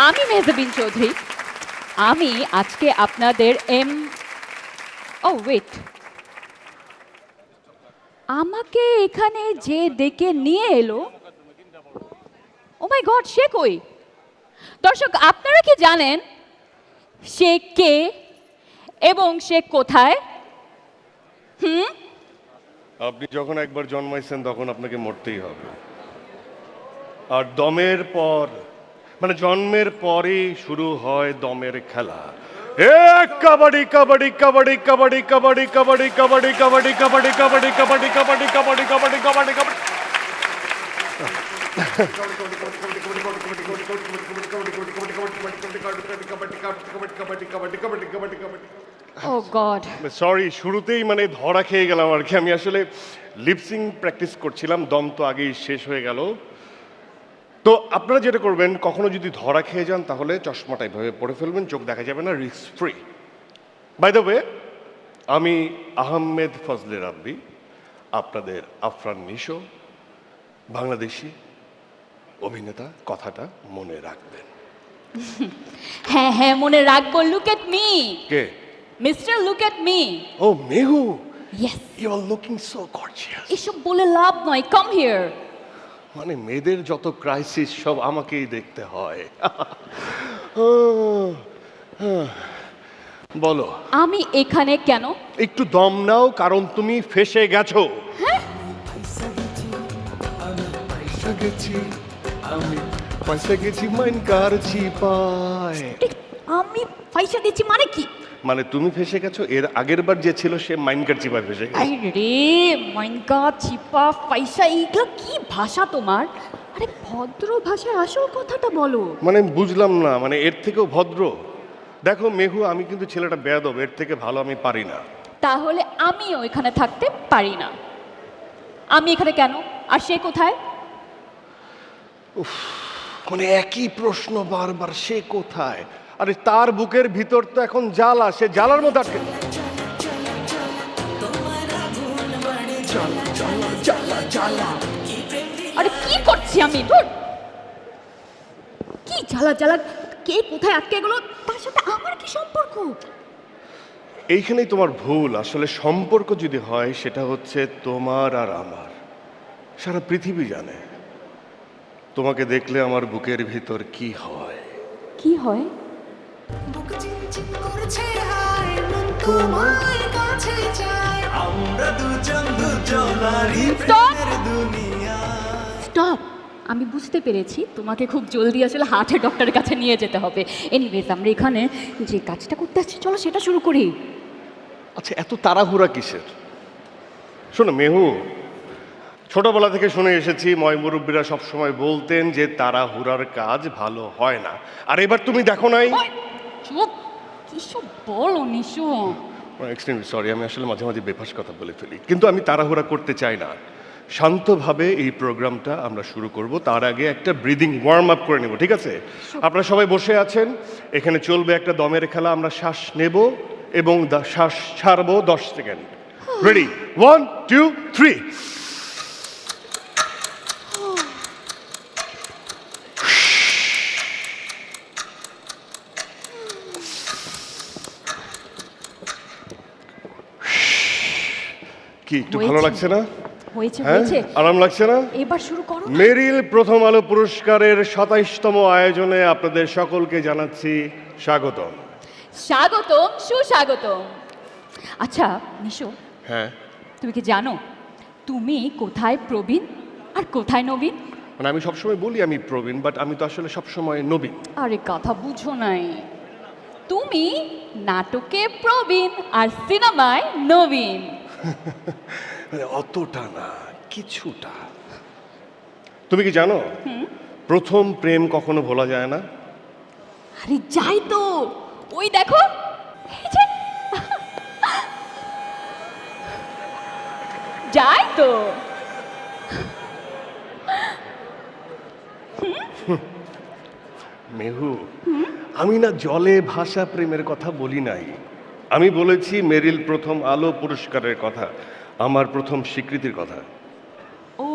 আমি মেহজাবিন চৌধুরী। আমি আজকে আপনাদের ওয়েট, আমাকে এখানে যে ডেকে নিয়ে এলো, ও মাই গড, সে কই? দর্শক, আপনারা কি জানেন সে কে এবং সে কোথায়? আপনি যখন একবার জন্মাইছেন তখন আপনাকে মরতেই হবে। আর দমের পর মানে জন্মের পরেই শুরু হয় দমের খেলা। এ কাবাডি কাবাডি কাবাডি কাবাডি কাবাডি কাবাডি কাবাডি কাবাডি কাবাডি কাবাডি কাবাডি কাবাডি কাবাডি কাবাডি কাবাডি কাবাডি। ও গড, সরি, শুরুতেই মানে ধরা খেয়ে গেলাম আর কি। আমি আসলে লিপসিং প্র্যাকটিস করছিলাম, দম তো আগেই শেষ হয়ে গেল। তো আপনারা যেটা করবেন, কখনো যদি ধরা খেয়ে যান তাহলে চশমাটা এভাবে পরে ফেলবেন, চোখ দেখা যাবে না, risk free. By the way, আমি আহমেদ ফজলে রাব্বি, আপনাদের আফরান নিশো, বাংলাদেশি অভিনেতা। কথাটা মনে রাখবেন। হ্যাঁ হ্যাঁ, মনে রাখবো। লুক এট মি কে? Mister, look at me. ও Mehu, yes. You are looking so gorgeous. এসব বলে লাভ নয়, কাম হিয়ার। মানে মেয়েদের যত ক্রাইসিস সব আমাকেই দেখতে হয়। বলো, আমি এখানে কেন? একটু দম নাও, কারণ তুমি ফেসে গেছো। আমি পয়সা গেছি মাইন কারছি পায়। আমি পয়সা দিচ্ছি মানে কি? মানে তুমি ফেসে গেছো, এর আগের বার যে ছিল সে মাইন কারছি পায় ফেসে গেছে। আরে মাইনকা চিপা পয়সা, এইগুলো কি ভাষা তোমার? আরে ভদ্র ভাষায় আসল কথাটা বলো। মানে বুঝলাম না, মানে এর থেকেও ভদ্র? দেখো মেহু, আমি কিন্তু ছেলেটা বেয়াদব, এর থেকে ভালো আমি পারি না। তাহলে আমিও এখানে থাকতে পারি না। আমি এখানে কেন আর সে কোথায়? মানে একই প্রশ্ন বারবার, সে কোথায়? আরে তার বুকের ভিতর তো এখন জ্বালা, সে জ্বালার মধ্যে আটকে। আরে কি করছি আমি? ধুর, কি জ্বালা জ্বালা, কে কোথায় আটকে গেল, তার সাথে আমার কি সম্পর্ক? এইখানেই তোমার ভুল। আসলে সম্পর্ক যদি হয় সেটা হচ্ছে তোমার আর আমার। সারা পৃথিবী জানে তোমাকে দেখলে আমার বুকের ভিতর কি হয়। কি হয়? বুক চিনচিন করছে হায়, মন তোমার কাছে চায়, আমরা দুজন দুজনারই প্রেমের দুনিয়া। স্টপ, আমি বুঝতে পেরেছি তোমাকে খুব জলদি আসলে হার্টের ডক্টরের কাছে নিয়ে যেতে হবে। এনিওয়েজ, আমরা এখানে যে কাজটা করতে আসছি, চলো সেটা শুরু করি। আচ্ছা, এত তাড়াহুড়া কিসের? শোনো মেহু, ছোটবেলা থেকে শুনে এসেছি ময় মুরব্বীরা সবসময় বলতেন যে তাড়াহুড়ার কাজ ভালো হয় না। আর এবার তুমি দেখো নাই। ওই, চুপ, কিসব বলো নিশু? এক্সট্রিমলি সরি, আমি আসলে মাঝে মাঝে বেফাস কথা বলে ফেলি, কিন্তু আমি তাড়াহুড়া করতে চাই না। শান্তভাবে এই প্রোগ্রামটা আমরা শুরু করব, তার আগে একটা ব্রিদিং ওয়ার্ম আপ করে নেব, ঠিক আছে? আপনারা সবাই বসে আছেন, এখানে চলবে একটা দমের খেলা। আমরা শ্বাস নেব এবং শ্বাস ছাড়বো 10 সেকেন্ড। রেডি? 1 2 3। কি একটু ভালো হয়েছে। লাগছে না? হয়েছে হ্যাঁ, হয়েছে, আরাম লাগছে না? এবার শুরু করো। মেরিল প্রথম আলো পুরস্কারের 27তম আয়োজনে আপনাদের সকলকে জানাচ্ছি স্বাগতম। স্বাগতম, সুস্বাগতম। আচ্ছা নিশু, হ্যাঁ, তুমি কি জানো তুমি কোথায় প্রবীণ আর কোথায় নবীন? মানে আমি সবসময় বলি আমি প্রবীণ, বাট আমি তো আসলে সবসময় নবীন। আরে কথা বুঝো নাই, তুমি নাটকে প্রবীণ আর সিনেমায় নবীন। মানে অতটা না, কিছুটা। তুমি কি জানো প্রথম প্রেম কখনো ভোলা যায় না? আরে যাই তো, ওই দেখো, এই যে। যাই তো। মেহু, আমি না জলে ভাষা প্রেমের কথা বলি নাই। আমি বলেছি মেরিল প্রথম আলো পুরস্কারের কথা, আমার প্রথম স্বীকৃতির কথা। ও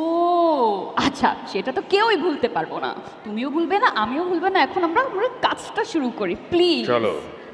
আচ্ছা আচ্ছা সেটা তো কেউই ভুলতে পারবো না, তুমিও ভুলবে না, আমিও ভুলবে না। এখন আমরা আমরা কাজটা শুরু করি প্লিজ। চলো